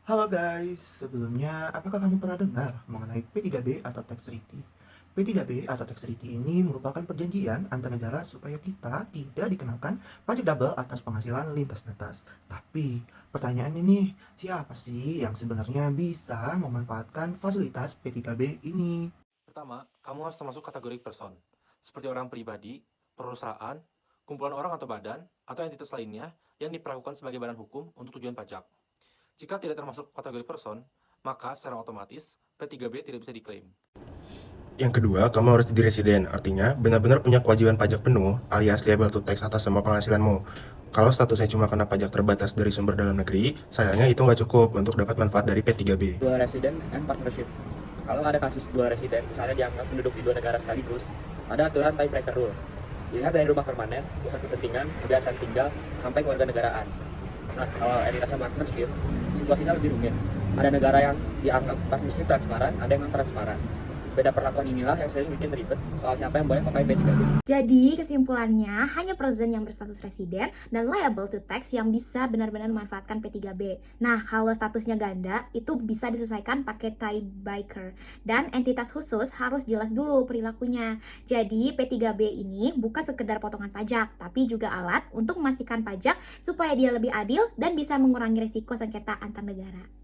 Halo guys, sebelumnya apakah kamu pernah dengar mengenai P3B atau tax treaty? P3B atau tax treaty ini merupakan perjanjian antar negara supaya kita tidak dikenakan pajak double atas penghasilan lintas batas. Tapi pertanyaannya nih, siapa sih yang sebenarnya bisa memanfaatkan fasilitas P3B ini? Pertama, kamu harus termasuk kategori person, seperti orang pribadi, perusahaan, kumpulan orang atau badan, atau entitas lainnya yang diperlakukan sebagai badan hukum untuk tujuan pajak. Jika tidak termasuk kategori person, maka secara otomatis P3B tidak bisa diklaim. Yang kedua, kamu harus jadi residen, artinya benar-benar punya kewajiban pajak penuh alias liable to tax atas semua penghasilanmu. Kalau statusnya cuma kena pajak terbatas dari sumber dalam negeri, sayangnya itu nggak cukup untuk dapat manfaat dari P3B. Dua resident and partnership. Kalau ada kasus dua residen, misalnya dianggap penduduk di dua negara sekaligus, ada aturan tiebreaker rule. Dilihat dari rumah permanen, pusat kepentingan, kebiasaan tinggal, sampai keluarga negaraan. Nah, kalau entitasnya partnership, situasinya lebih rumit. Ada negara yang dianggap partnership transparan, ada yang non transparan. Beda perlakuan inilah yang sering bikin ribet soal siapa yang boleh pakai P3B. Jadi kesimpulannya hanya person yang berstatus residen dan liable to tax yang bisa benar-benar memanfaatkan P3B. Nah, kalau statusnya ganda itu bisa diselesaikan pakai tiebreaker dan entitas khusus harus jelas dulu perilakunya. Jadi P3B ini bukan sekedar potongan pajak, tapi juga alat untuk memastikan pajak supaya dia lebih adil dan bisa mengurangi risiko sengketa antar negara.